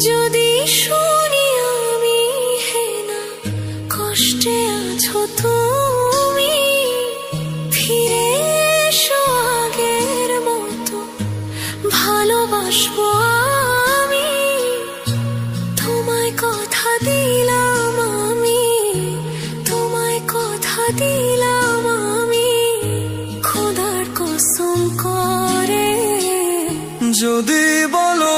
যদি শুনি আমি হে না কষ্টে আছো তুমি, ফিরে এসো আগের মতো ভালোবাসবো আমি। তোমায় কথা দিলাম আমি, তোমায় কথা দিলাম আমি, খোদার কসম করে। যদি বলো